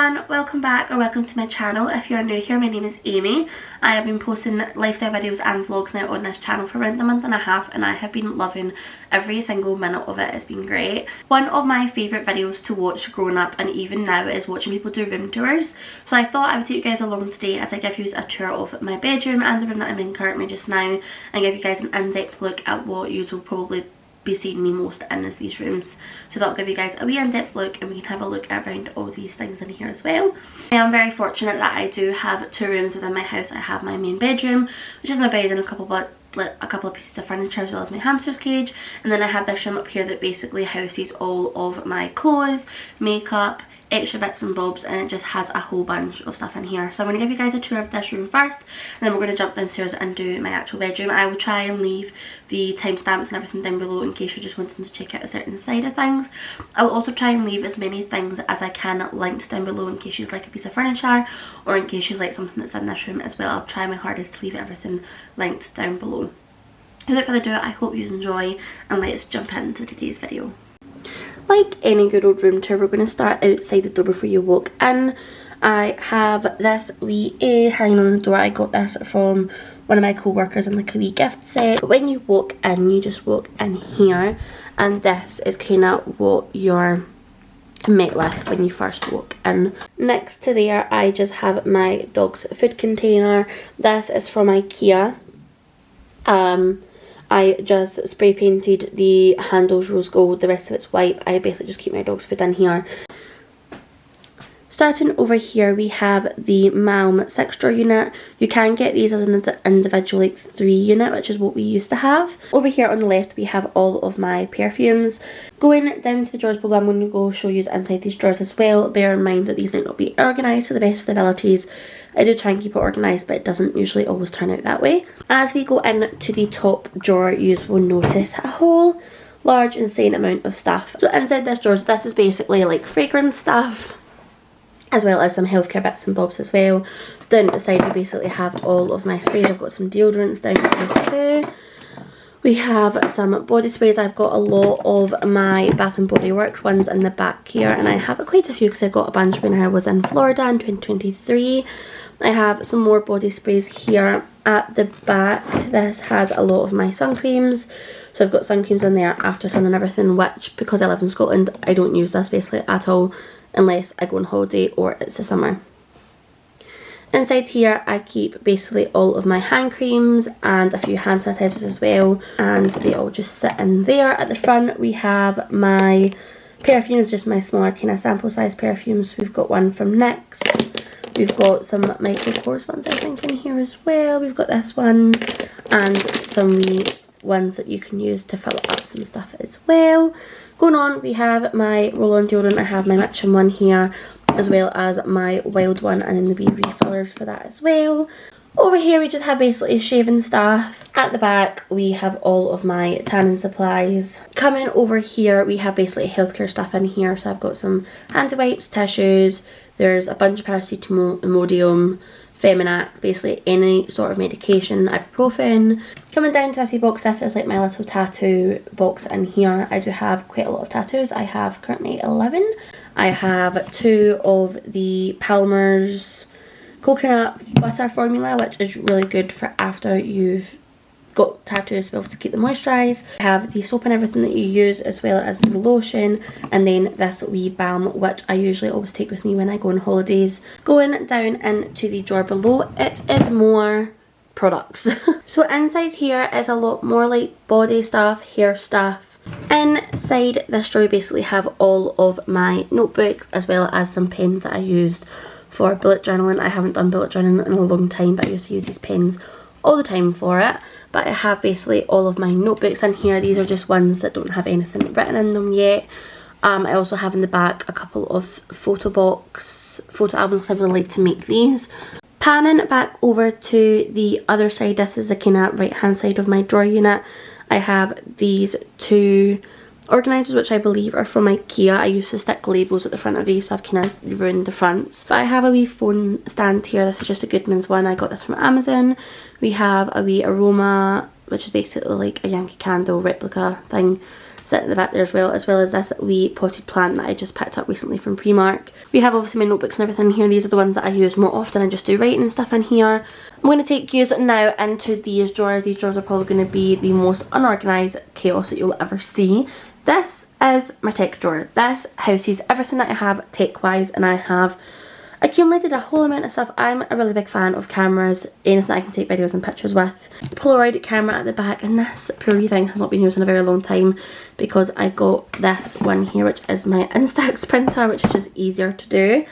everyone, welcome back or welcome to my channel. If you're new here, my name is Amy. I have been posting lifestyle videos and vlogs now on this channel for around a month and a half, and I have been loving every single minute of it. It's been great. One of my favourite videos to watch growing up and even now is watching people do room tours. So I thought I would take you guys along today as I give you a tour of my bedroom and the room that I'm in currently just now, and give you guys an in-depth look at what you will probably be seeing me most in is these rooms. So that'll give you guys a wee in-depth look, and we can have a look around all these things in here as well. I am very fortunate that I do have two rooms within my house. I have my main bedroom, which is my bed and a couple of pieces of furniture as well as my hamster's cage, and then I have this room up here that basically houses all of my clothes, makeup, extra bits and bobs, and it just has a whole bunch of stuff in here. So I'm going to give you guys a tour of this room first, and then we're going to jump downstairs and do my actual bedroom. I will try and leave the timestamps and everything down below in case you're just wanting to check out a certain side of things. I will also try and leave as many things as I can linked down below in case you like a piece of furniture or in case you like something that's in this room as well. I'll try my hardest to leave everything linked down below. Without further ado, I hope you enjoy, and let's jump into today's video. Like any good old room tour, we're going to start outside the door before you walk in. I have this wee A hanging on the door. I got this from one of my co-workers in like a wee gift set. But when you walk in, you just walk in here, and this is kind of what you're met with when you first walk in. Next to there, I just have my dog's food container. This is from IKEA. I just spray painted the handles rose gold, the rest of it's white. I basically just keep my dog's food in here. Starting over here, we have the Malm 6-drawer unit. You can get these as an individual like 3 unit, which is what we used to have. Over here on the left, we have all of my perfumes. Going down to the drawers below, I'm going to go show you inside these drawers as well. Bear in mind that these might not be organised to the best of the abilities. I do try and keep it organised, but it doesn't usually always turn out that way. As we go into the top drawer, you will notice a whole large insane amount of stuff. So inside this drawer, this is basically like fragrance stuff, as well as some healthcare bits and bobs as well. Down at the side, we basically have all of my sprays. I've got some deodorants down here too. We have some body sprays. I've got a lot of my Bath and Body Works ones in the back here, and I have quite a few because I got a bunch when I was in Florida in 2023. I have some more body sprays here at the back. This has a lot of my sun creams. So I've got sun creams in there, after sun and everything, which because I live in Scotland, I don't use this basically at all unless I go on holiday or it's the summer. Inside here, I keep basically all of my hand creams and a few hand sanitizers as well, and they all just sit in there. At the front, we have my perfumes, just my smaller kind of sample size perfumes. We've got one from NYX. We've got some Michael Kors ones I think in here as well. We've got this one and some wee ones that you can use to fill up some stuff as well. Going on, we have my roll-on deodorant. I have my Mitchum one here, as well as my Wild one, and then the wee refillers for that as well. Over here we just have basically shaving stuff. At the back we have all of my tanning supplies. Coming over here we have basically healthcare stuff in here. So I've got some hand wipes, tissues, there's a bunch of paracetamol, Imodium, Feminax, basically any sort of medication, ibuprofen. Coming down to this box, this is like my little tattoo box in here. I do have quite a lot of tattoos. I have currently 11. I have 2 of the Palmer's coconut butter formula, which is really good for after you've got tattoos to be able to keep them moisturised. I have the soap and everything that you use, as well as the lotion, and then this wee balm, which I usually always take with me when I go on holidays. Going down into the drawer below, it is more products. So inside here is a lot more like body stuff, hair stuff. Inside this drawer we basically have all of my notebooks, as well as some pens that I used for bullet journaling. I haven't done bullet journaling in a long time, but I used to use these pens all the time for it. But I have basically all of my notebooks in here. These are just ones that don't have anything written in them yet. I also have in the back a couple of photo albums because I really like to make these. Panning back over to the other side, this is the kind of right hand side of my drawer unit. I have these 2 organisers, which I believe are from IKEA. I used to stick labels at the front of these, so I've kind of ruined the fronts. But I have a wee phone stand here. This is just a Goodman's one. I got this from Amazon. We have a wee aroma, which is basically like a Yankee Candle replica thing, sitting at the back there as well as this wee potted plant that I just picked up recently from Primark. We have obviously my notebooks and everything here. These are the ones that I use more often. I just do writing and stuff in here. I'm going to take you now into these drawers. These drawers are probably going to be the most unorganised chaos that you'll ever see. This is my tech drawer. This houses everything that I have tech wise, and I have accumulated a whole amount of stuff. I'm a really big fan of cameras, anything that I can take videos and pictures with. Polaroid camera at the back, and this poor thing has not been used in a very long time because I got this one here, which is my Instax printer, which is just easier to do.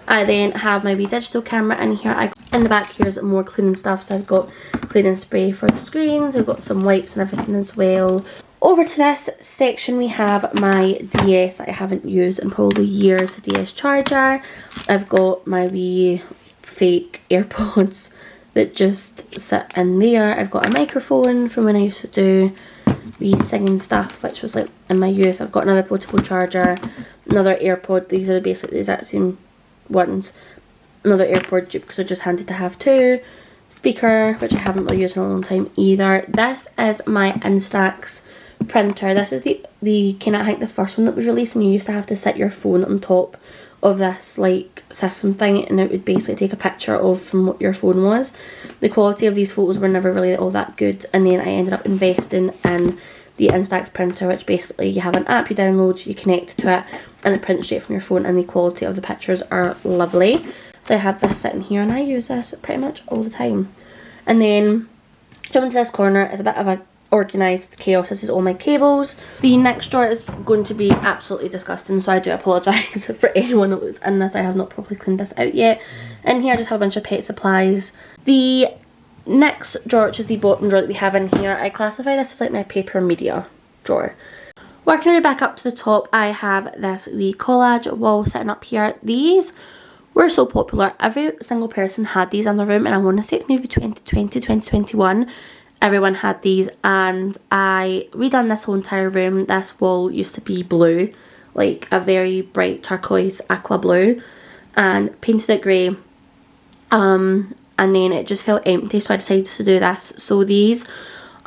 I then have my wee digital camera in here. In the back here's more cleaning stuff, so I've got cleaning spray for the screens, I've got some wipes and everything as well. Over to this section we have my DS that I haven't used in probably years, the DS charger. I've got my wee fake AirPods that just sit in there. I've got a microphone from when I used to do wee singing stuff, which was like in my youth. I've got another portable charger, another AirPod. These are basically the exact same ones. Another AirPod because they're just handy to have too. Speaker, which I haven't really used in a long time either. This is my Instax printer. This is the kind of, I think the first one that was released, and you used to have to set your phone on top of this like system thing, and it would basically take a picture of from what your phone was. The quality of these photos were never really all that good, and then I ended up investing in the Instax printer, which basically you have an app you download, you connect to it, and it prints straight from your phone, and the quality of the pictures are lovely. So I have this sitting here, and I use this pretty much all the time. And then jumping to this corner is a bit of a organised chaos. This is all my cables. The next drawer is going to be absolutely disgusting, so I do apologise for anyone that was in this. I have not properly cleaned this out yet. In here I just have a bunch of pet supplies. The next drawer, which is the bottom drawer that we have in here, I classify this as like my paper media drawer. Working our way back up to the top, I have this wee collage wall sitting up here. These were so popular. Every single person had these in their room, and I want to say it's maybe 2020, 2021. Everyone had these, and I redone this whole entire room. This wall used to be blue, like a very bright turquoise aqua blue, and painted it grey. And then it just felt empty, so I decided to do this. So these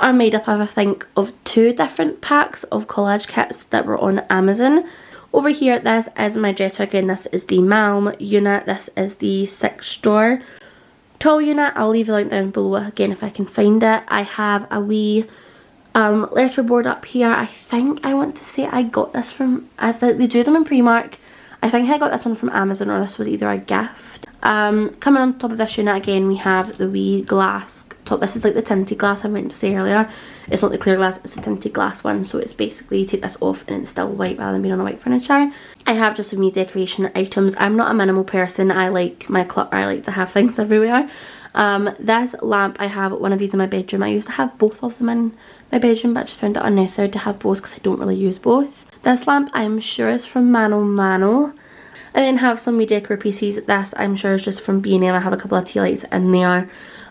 are made up of, I think, of 2 different packs of collage kits that were on Amazon. Over here, this is my dresser. Again, this is the Malm unit. This is the 6 drawer tall unit. I'll leave the link down below again if I can find it. I have a wee letterboard up here. I think I want to say I got this from, I think they do them in Primark. I think I got this one from Amazon, or this was either a gift. Coming on top of this unit again, we have the wee glass top. This is like the tinted glass I meant to say earlier. It's not the clear glass, it's the tinted glass one. So it's basically, you take this off and it's still white rather than being on a white furniture. I have just some wee decoration items. I'm not a minimal person. I like my clutter. I like to have things everywhere. This lamp, I have one of these in my bedroom. I used to have both of them in my bedroom, but I just found it unnecessary to have both because I don't really use both. This lamp I'm sure is from Mano Mano. I then have some wee decor pieces. This I'm sure is just from B&M. I have a couple of tea lights in there.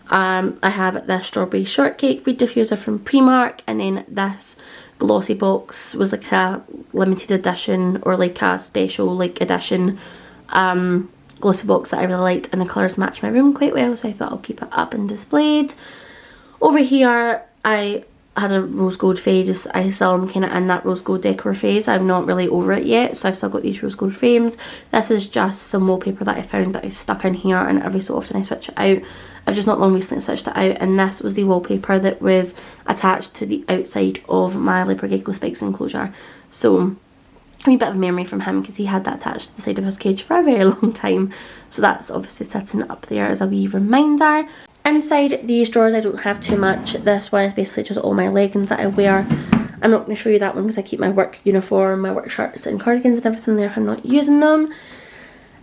I have this strawberry shortcake reed diffuser from Primark, and then this glossy box was like a limited edition or like a special like edition glossy box that I really liked, and the colours match my room quite well, so I thought I'll keep it up and displayed. Over here I had a rose gold phase. I still am kind of in that rose gold decor phase. I'm not really over it yet, so I've still got these rose gold frames. This is just some wallpaper that I found that I stuck in here, and every so often I switch it out. I've just not long recently switched it out, and this was the wallpaper that was attached to the outside of my leopard gecko spikes enclosure. So a wee bit of memory from him because he had that attached to the side of his cage for a very long time. So that's obviously sitting up there as a wee reminder. Inside these drawers I don't have too much. This one is basically just all my leggings that I wear. I'm not going to show you that one because I keep my work uniform, my work shirts and cardigans and everything there if I'm not using them.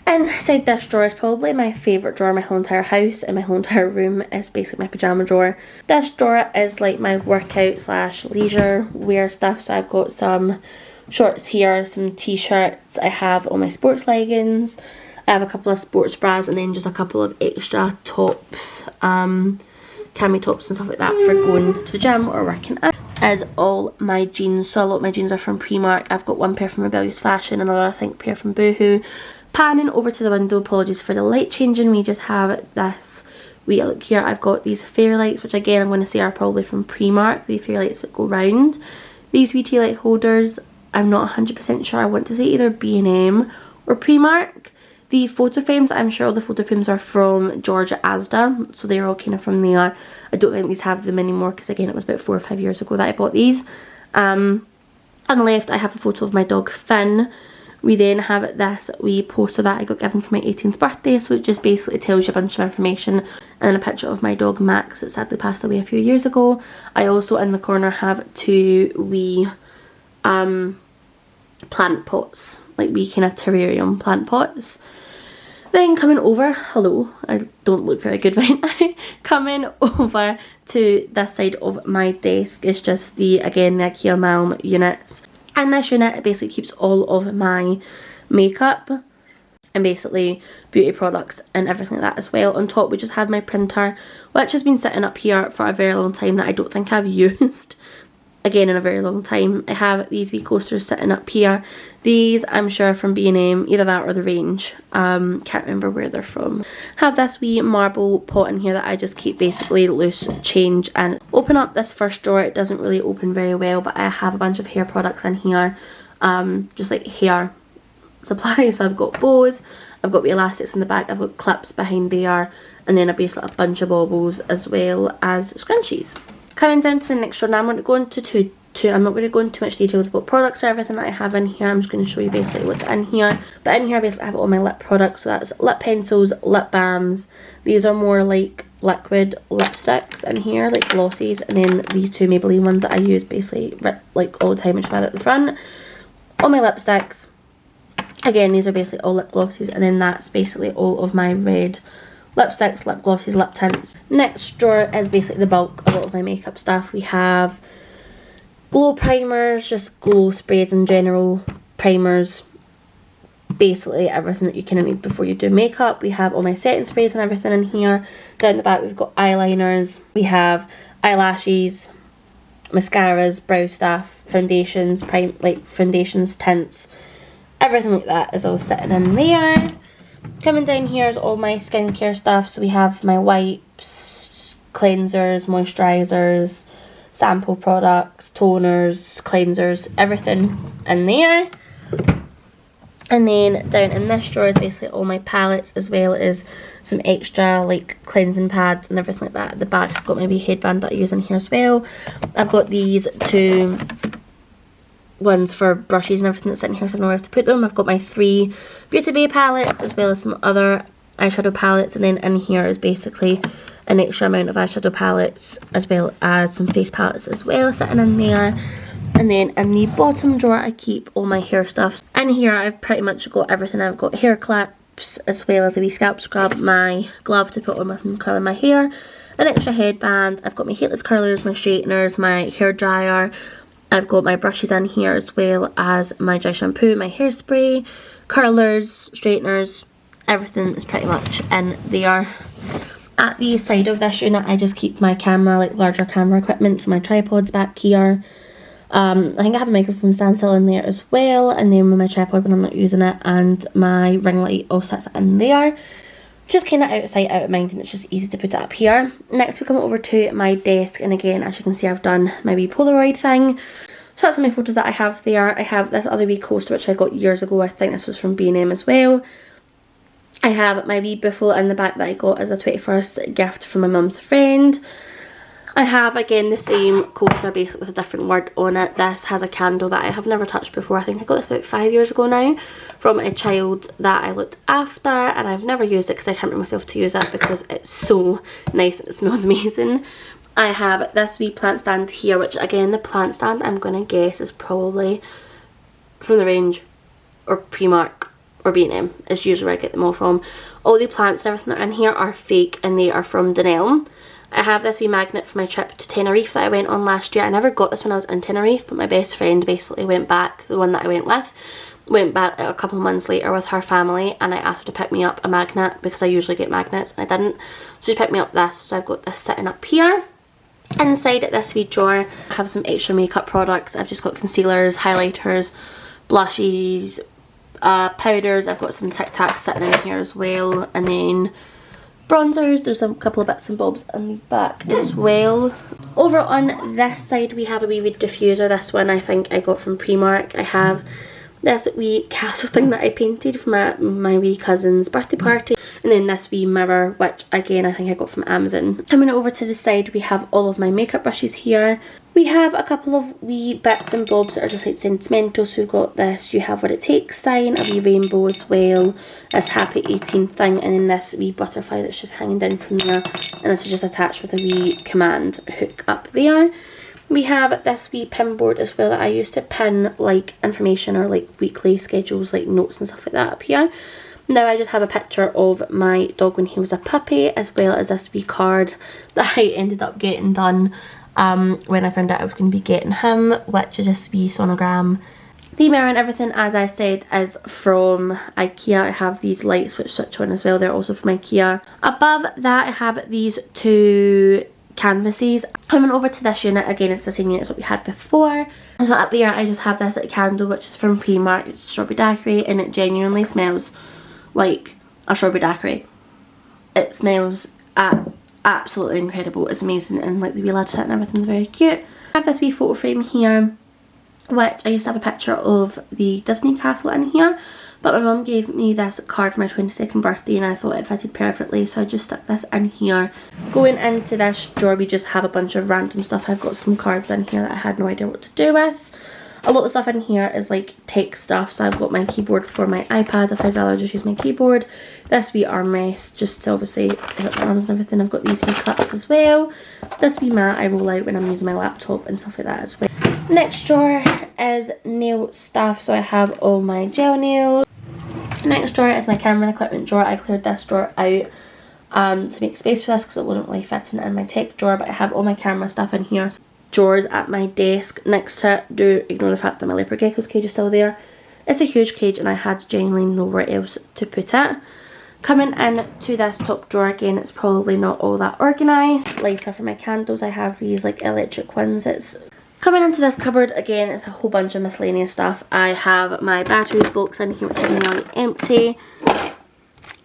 Inside this drawer is probably my favourite drawer in my whole entire house and my whole entire room. Is basically my pyjama drawer. This drawer is like my workout slash leisure wear stuff. So I've got some shorts here, some t-shirts, I have all my sports leggings, I have a couple of sports bras, and then just a couple of extra tops, cami tops and stuff like that for going to the gym or working out. Is all my jeans. So a lot of my jeans are from Primark. I've got one pair from Rebellious Fashion, another I think pair from Boohoo. Panning over to the window, apologies for the light changing, we just have this wee look here. I've got these fairy lights, which again I'm going to say are probably from Primark, the fairy lights that go round. These wee tea light holders, I'm not 100% sure. I want to say either B&M or Primark. The photo frames, I'm sure all the photo frames are from Georgia Asda, so they're all kind of from there. I don't think these have them anymore because again it was about 4 or 5 years ago that I bought these. On the left I have a photo of my dog Finn. We then have this wee poster that I got given for my 18th birthday, so it just basically tells you a bunch of information, and then a picture of my dog Max that sadly passed away a few years ago. I also in the corner have 2 wee plant pots, like wee kind of terrarium plant pots. Then coming over, hello, I don't look very good right now. Coming over to this side of my desk is just the, again, the IKEA Malm units. And this unit, it basically keeps all of my makeup and basically beauty products and everything like that as well. On top we just have my printer, which has been sitting up here for a very long time that I don't think I've used. Again, in a very long time. I have these wee coasters sitting up here. These I'm sure from B&M, either that or the range. Can't remember where they're from. Have this wee marble pot in here that I just keep basically loose change and open up this first drawer. It doesn't really open very well, but I have a bunch of hair products in here, just like hair supplies. So I've got bows, I've got the elastics in the back, I've got clips behind there, and then basically a bunch of baubles as well as scrunchies. Coming down to the next drawer now, I'm going to go into I'm not going to go into too much details about products or everything that I have in here. I'm just going to show you basically what's in here. But in here basically I have all my lip products, so that's lip pencils, lip balms. These are more like liquid lipsticks in here, like glossies, and then these 2 Maybelline ones that I use basically like all the time, which are at the front. All my lipsticks. Again, these are basically all lip glossies, and then that's basically all of my red lipsticks, lip glosses, lip tints. Next drawer is basically the bulk of all of my makeup stuff. We have glow primers, just glow sprays in general, primers, basically everything that you kind of need before you do makeup. We have all my setting sprays and everything in here. Down the back we've got eyeliners, we have eyelashes, mascaras, brow stuff, foundations, foundations, tints, everything like that is all sitting in there. Coming down here is all my skincare stuff. So we have my wipes, cleansers, moisturisers, sample products, toners, cleansers, everything in there. And then down in this drawer is basically all my palettes, as well as some extra like cleansing pads and everything like that. At the back I've got my wee headband that I use in here as well. I've got these 2 ones for brushes and everything that's in here, so I have nowhere to put them. I've got my 3 Beauty Bay palettes, as well as some other eyeshadow palettes, and then in here is basically an extra amount of eyeshadow palettes, as well as some face palettes as well sitting in there. And then in the bottom drawer I keep all my hair stuff. In here I've pretty much got everything. I've got hair clips, as well as a wee scalp scrub, my glove to put on and curl my hair, an extra headband, I've got my heatless curlers, my straighteners, my hair dryer, I've got my brushes in here, as well as my dry shampoo, my hairspray, curlers, straighteners, everything is pretty much in there. At the side of this unit I just keep my camera, like larger camera equipment, so my tripod's back here. I think I have a microphone stand still in there as well, and then with my tripod when I'm not using it, and my ring light all sits in there. Just kind of out of sight, out of mind, and it's just easy to put it up here. Next we come over to my desk, and again, as you can see, I've done my wee Polaroid thing. So that's all my photos that I have there. I have this other wee coaster which I got years ago. I think this was from B&M as well. I have my wee buffalo in the back that I got as a 21st gift from my mum's friend. I have again the same coaster, basically with a different word on it. This has a candle that I have never touched before. I think I got this about 5 years ago now from a child that I looked after, and I've never used it because I can't bring myself to use it because it's so nice and it smells amazing. I have this wee plant stand here, which again, the plant stand I'm gonna guess is probably from the range or Primark or B&M is usually where I get them all from. All the plants and everything that are in here are fake, and they are from Dunelm. I have this wee magnet for my trip to Tenerife that I went on last year. I never got this when I was in Tenerife, but my best friend basically went back, the one that I went with, went back like a couple of months later with her family, and I asked her to pick me up a magnet because I usually get magnets and I didn't. So she picked me up this, so I've got this sitting up here. Inside this wee drawer I have some extra makeup products. I've just got concealers, highlighters, blushes, powders. I've got some Tic Tacs sitting in here as well, and then bronzers. There's a couple of bits and bobs on the back as well. Over on this side we have a wee diffuser. This one I think I got from Primark. I have this wee castle thing that I painted for my wee cousin's birthday party. And then this wee mirror, which again I think I got from Amazon. Coming over to the side we have all of my makeup brushes here. We have a couple of wee bits and bobs that are just like sentimental. So we've got this You Have What It Takes sign, a wee rainbow as well, this happy 18th thing, and then this wee butterfly that's just hanging down from there. And this is just attached with a wee command hook up there. We have this wee pin board as well that I use to pin like information or like weekly schedules, like notes and stuff like that up here. Now I just have a picture of my dog when he was a puppy, as well as this wee card that I ended up getting done when I found out I was going to be getting him, which is just a wee sonogram. The mirror and everything, as I said, is from IKEA. I have these lights which switch on as well. They're also from IKEA. Above that I have these two canvases. Coming over to this unit, again it's the same unit as what we had before. And so up here I just have this candle which is from Primark. It's strawberry daiquiri and it genuinely smells like a strawberry daiquiri. It smells absolutely incredible. It's amazing, and like the wee lid and everything's very cute. I have this wee photo frame here which I used to have a picture of the Disney castle in here, but my mum gave me this card for my 22nd birthday and I thought it fitted perfectly, so I just stuck this in here. Going into this drawer we just have a bunch of random stuff. I've got some cards in here that I had no idea what to do with. A lot of stuff in here is like tech stuff, so I've got my keyboard for my iPad if I'd rather just use my keyboard. This wee armrest just to obviously hit my arms and everything. I've got these wee clips as well. This wee mat I roll out when I'm using my laptop and stuff like that as well. Next drawer is nail stuff, so I have all my gel nails. Next drawer is my camera and equipment drawer. I cleared this drawer out to make space for this because it wasn't really fitting in my tech drawer, but I have all my camera stuff in here. Drawers at my desk next to it. Do ignore the fact that my leopard gecko's cage is still there. It's a huge cage and I had genuinely nowhere else to put it. Coming in to this top drawer again, it's probably not all that organised. Lighter for my candles, I have these like electric ones. It's coming into this cupboard again, it's a whole bunch of miscellaneous stuff. I have my batteries box in here which is nearly empty.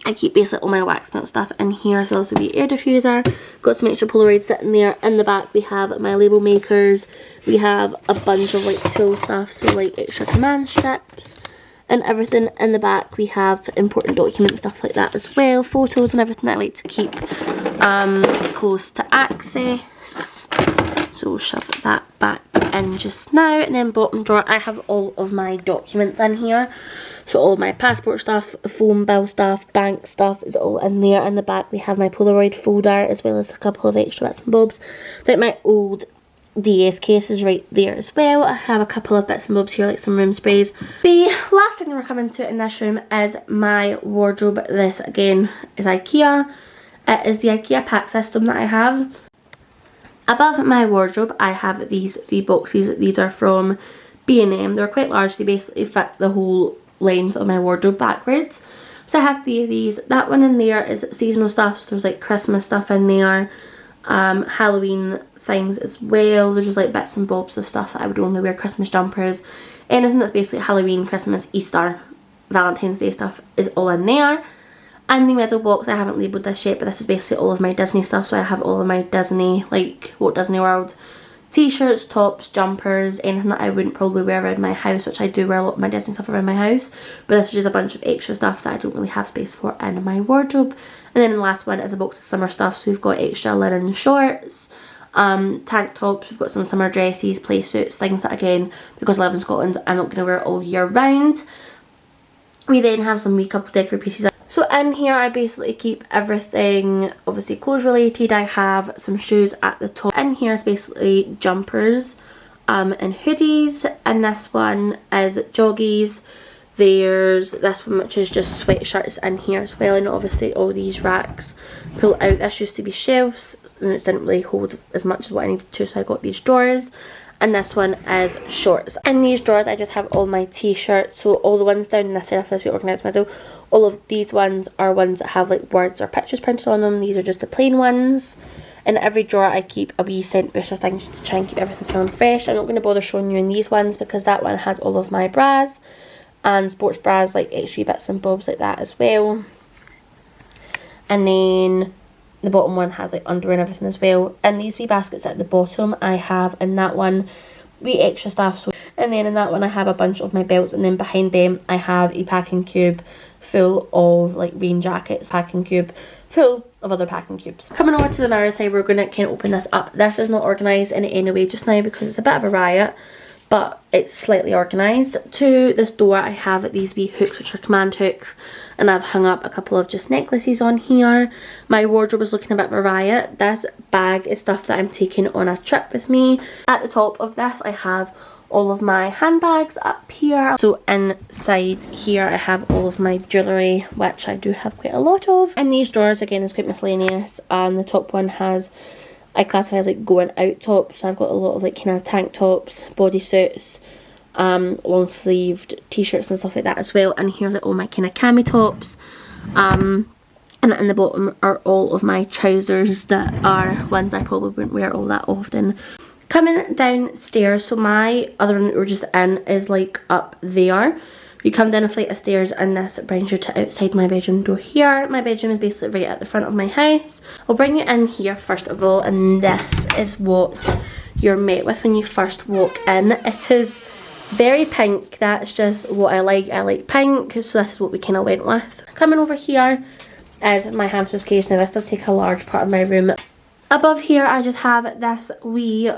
I keep basically all my wax melt stuff in here, as well as the wee air diffuser. Got some extra Polaroids sitting there. In the back we have my label makers. We have a bunch of like tool stuff, so like extra command strips and everything. In the back we have important documents, stuff like that as well. Photos and everything that I like to keep close to access. So we'll shove that back in just now. And then bottom drawer, I have all of my documents in here. So all of my passport stuff, phone bill stuff, bank stuff is all in there. In the back we have my Polaroid folder, as well as a couple of extra bits and bobs. Like my old DS case is right there as well. I have a couple of bits and bobs here, like some room sprays. The last thing we're coming to in this room is my wardrobe. This again is IKEA. It is the IKEA pack system that I have. Above my wardrobe I have these three boxes. These are from B&M. They're quite large. They basically fit the whole length of my wardrobe backwards. So I have three of these. That one in there is seasonal stuff, so there's like Christmas stuff in there, Halloween things as well. There's just like bits and bobs of stuff that I would only wear, Christmas jumpers, anything that's basically Halloween, Christmas, Easter, Valentine's Day stuff is all in there. And the middle box, I haven't labelled this yet, but this is basically all of my Disney stuff. So I have all of my Disney, like Walt Disney World t-shirts, tops, jumpers, anything that I wouldn't probably wear around my house, which I do wear a lot of my Disney stuff around my house, but this is just a bunch of extra stuff that I don't really have space for in my wardrobe. And then the last one is a box of summer stuff. So we've got extra linen shorts, tank tops, we've got some summer dresses, play suits, things that again, because I live in Scotland, I'm not going to wear all year round. We then have some makeup decor pieces. So in here I basically keep everything obviously clothes related. I have some shoes at the top. In here is basically jumpers and hoodies, and this one is joggies. There's this one which is just sweatshirts in here as well, and obviously all these racks pull out. This used to be shelves and it didn't really hold as much as what I needed to, so I got these drawers. And this one is shorts. In these drawers I just have all my t-shirts, so all the ones down this side of this we organised middle. All of these ones are ones that have like words or pictures printed on them. These are just the plain ones. In every drawer I keep a wee scent booster thing just to try and keep everything smelling fresh. I'm not going to bother showing you in these ones because that one has all of my bras and sports bras, like extra bits and bobs like that as well. and then the bottom one has like underwear and everything as well. And these wee baskets at the bottom I have in that one wee extra stuff. So, and then in that one I have a bunch of my belts, and then behind them I have a packing cube full of like rain jackets, packing cube full of other packing cubes. Coming over to the mirror side, we're going to kind of open this up. This is not organised in any way just now because it's a bit of a riot, but it's slightly organised. To this door I have these wee hooks, which are command hooks, and I've hung up a couple of just necklaces on here. My wardrobe is looking a bit of a riot. This bag is stuff that I'm taking on a trip with me. At the top of this I have all of my handbags up here. So inside here I have all of my jewellery, which I do have quite a lot of. And these drawers again is quite miscellaneous, and the top one has, I classify as like going out tops. So I've got a lot of like kind of tank tops, bodysuits, long sleeved t-shirts and stuff like that as well. And here's like all my kind of cami tops, and in the bottom are all of my trousers that are ones I probably wouldn't wear all that often. Coming downstairs, so my other room that we're just in is like up there. You come down a flight of stairs and this brings you to outside my bedroom door here. My bedroom is basically right at the front of my house. I'll bring you in here first of all, and this is what you're met with when you first walk in. It is very pink. That's just what I like. I like pink, so this is what we kind of went with. Coming over here is my hamster's cage. Now this does take a large part of my room. Above here I just have this wee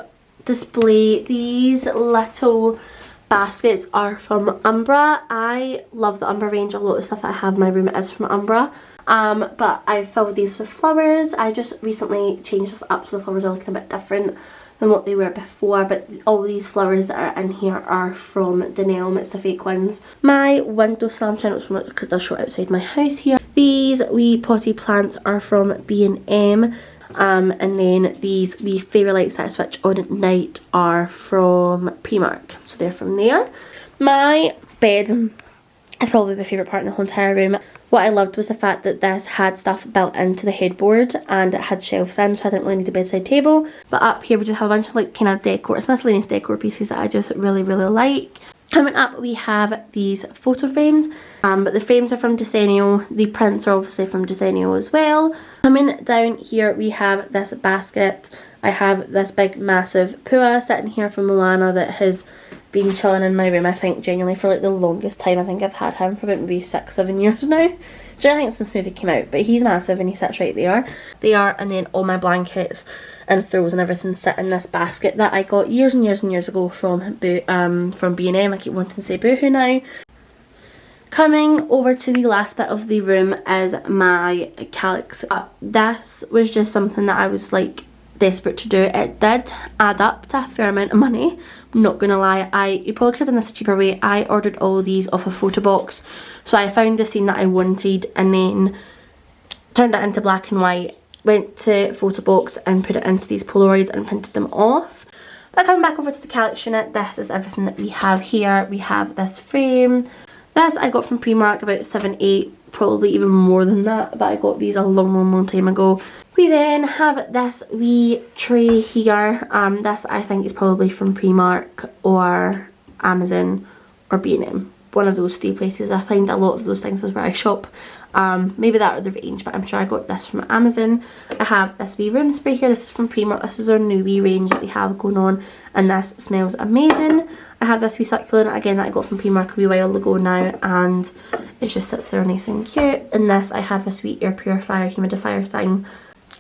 display. These little baskets are from Umbra. I love the Umbra range. A lot of stuff that I have in my room is from Umbra. But I filled these with flowers. I just recently changed this up so the flowers are looking a bit different than what they were before, but all these flowers that are in here are from Denelm. It's the fake ones. My window slam channels because they'll show outside my house here. These wee potty plants are from B&M. And then these wee fairy lights that I switch on at night are from Primark, so they're from there. My bed is probably my favourite part in the whole entire room. What I loved was the fact that this had stuff built into the headboard and it had shelves in, so I didn't really need a bedside table. But up here we just have a bunch of like kind of decor, it's miscellaneous decor pieces that I just really like. Coming up we have these photo frames, but the frames are from Desenio, the prints are obviously from Desenio as well. Coming down here we have this basket. I have this big massive pua sitting here from Moana that has been chilling in my room, I think genuinely for like the longest time. I think I've had him for about maybe 6-7 years now. So I think since this movie came out, but he's massive and he sits right there. And then all my blankets and throws and everything sit in this basket that I got years and years ago from B&M. I keep wanting to say Boohoo now. Coming over to the last bit of the room is my calyx. This was just something that I was like desperate to do. It did add up to a fair amount of money, I'm not gonna lie. You probably could have done this a cheaper way. I ordered all these off a photo box, so I found the scene that I wanted and then turned it into black and white, went to photo box and put it into these Polaroids and printed them off. But coming back over to the calyx unit, this is everything that we have here. We have this frame. This I got from Primark about 7-8, probably even more than that, but I got these a long time ago. We then have this wee tray here. This I think is probably from Primark or Amazon or B&M. One of those three places. I find a lot of those things is where I shop. Maybe that or the range, but I'm sure I got this from Amazon. I have this wee room spray here. This is from Primark. This is our new wee range that they have going on, and this smells amazing. I have this wee succulent again that I got from Primark a wee while ago now, and it just sits there nice and cute. And this, I have this wee air purifier humidifier thing.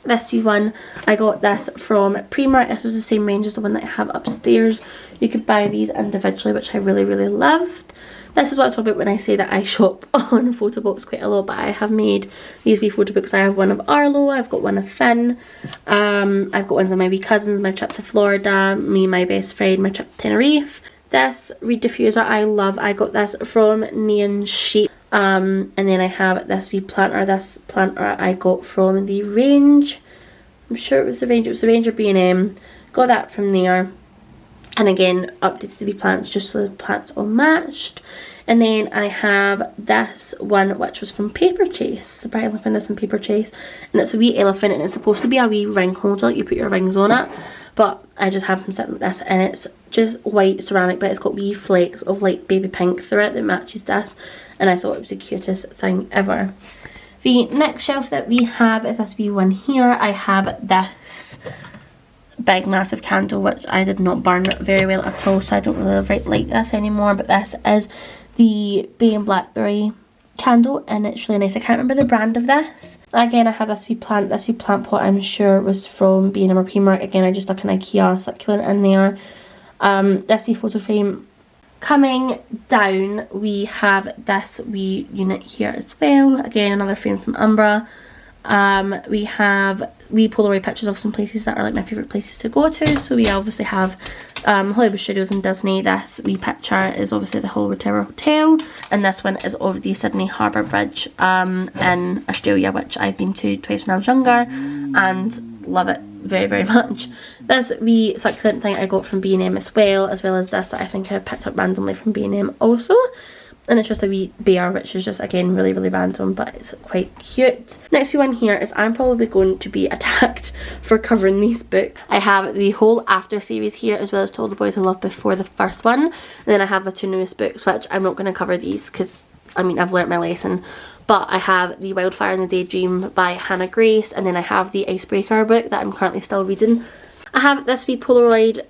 This wee one, I got this from Primark. This was the same range as the one that I have upstairs. You could buy these individually, which I really loved. This is what I talk about when I say that I shop on photo books quite a lot, but I have made these wee photo books. I have one of Arlo, I've got one of Finn, I've got ones of my wee cousins, my trip to Florida, me, my best friend, my trip to Tenerife. This reed diffuser I love. I got this from Neon Sheep. And then I have this wee planter. This planter I got from the range. I'm sure it was the range. It was the range of B&M. Got that from there. And again, updated the wee plants just so the plants all matched. And then I have this one which was from Paper Chase. Surprisingly, I found this in Paper Chase. And it's a wee elephant and it's supposed to be a wee ring holder. You put your rings on it. But I just have them sitting like this, and it's just white ceramic, but it's got wee flakes of like baby pink through it that matches this. And I thought it was the cutest thing ever. The next shelf that we have is this wee one here. I have this big massive candle which I did not burn very well at all, so I don't really like this anymore, but this is the Bay and Blackberry candle and it's really nice. I can't remember the brand of this. Again, I have this wee plant pot, I'm sure was from B&M or Primark. Again, I just stuck an IKEA succulent in there. This wee photo frame. Coming down, we have this wee unit here as well. Again, another frame from Umbra. We have wee Polaroid pictures of some places that are like my favourite places to go to. So we obviously have Hollywood Studios and Disney. This wee picture is obviously the Hollywood Tower Hotel, and this one is of the Sydney Harbour Bridge in Australia, which I've been to twice when I was younger and love it very, very much. This wee succulent thing I got from B&M as well as this that I think I picked up randomly from B&M also. And it's just a wee bear, which is just, again, really, really random, but it's quite cute. Next one here is I'm probably going to be attacked for covering these books. I have the whole After series here, as well as To All the Boys I Loved Before, the first one. And then I have my two newest books, which I'm not going to cover these because, I mean, I've learnt my lesson. But I have the Wildfire and the Daydream by Hannah Grace, and then I have the Icebreaker book that I'm currently still reading. I have this wee Polaroid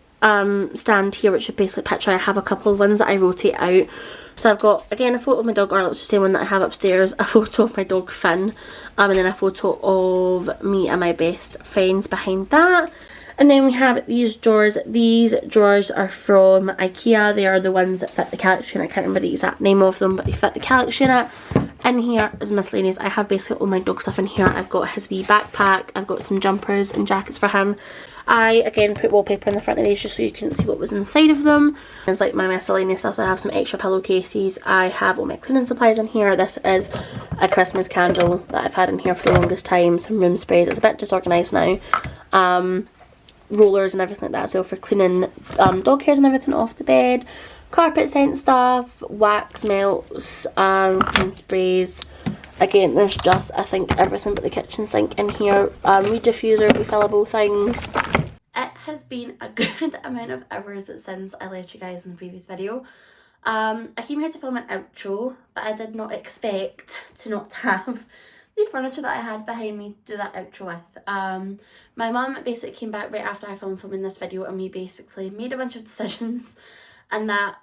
stand here, which is basically a picture. I have a couple of ones that I rotate out. So I've got, again, a photo of my dog Arlo, which is the same one that I have upstairs, a photo of my dog Finn, and then a photo of me and my best friends behind that. And then we have these drawers. These drawers are from IKEA. They are the ones that fit the collection. I can't remember the exact name of them, but they fit the collection. In here is miscellaneous. I have basically all my dog stuff in here. I've got his wee backpack. I've got some jumpers and jackets for him. I, again, put wallpaper in the front of these just so you couldn't see what was inside of them. It's like my miscellaneous stuff. So I have some extra pillowcases. I have all my cleaning supplies in here. This is a Christmas candle that I've had in here for the longest time. Some room sprays. It's a bit disorganised now. Rollers and everything like that, so for cleaning dog hairs and everything off the bed. Carpet scent stuff, wax melts, cleaning sprays. Again, there's just, I think, everything but the kitchen sink in here. Weed diffuser, refillable things. It has been a good amount of hours since I left you guys in the previous video. I came here to film an outro, but I did not expect to not have the furniture that I had behind me to do that outro with. My mum basically came back right after I filming this video, and we basically made a bunch of decisions, and that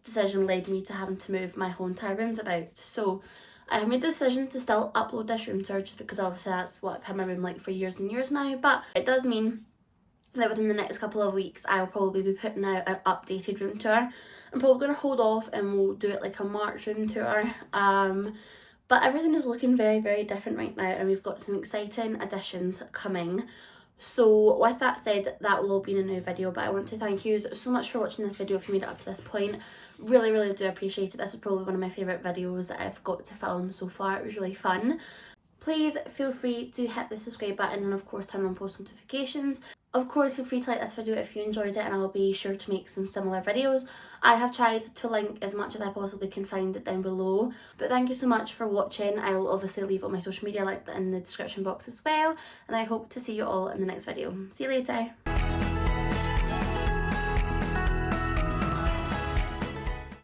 decision led me to having to move my whole entire rooms about. So I have made the decision to still upload this room tour, just because obviously that's what I've had my room like for years and years now, but it does mean that within the next couple of weeks I will probably be putting out an updated room tour. I'm probably going to hold off and we'll do it like a March room tour. But everything is looking very, very different right now, and we've got some exciting additions coming. So with that said, that will all be in a new video, but I want to thank you so much for watching this video if you made it up to this point. Really, really do appreciate it. This is probably one of my favourite videos that I've got to film so far. It was really fun. Please feel free to hit the subscribe button and of course turn on post notifications. Of course, feel free to like this video if you enjoyed it, and I'll be sure to make some similar videos. I have tried to link as much as I possibly can find it down below. But thank you so much for watching. I'll obviously leave all my social media linked in the description box as well. And I hope to see you all in the next video. See you later.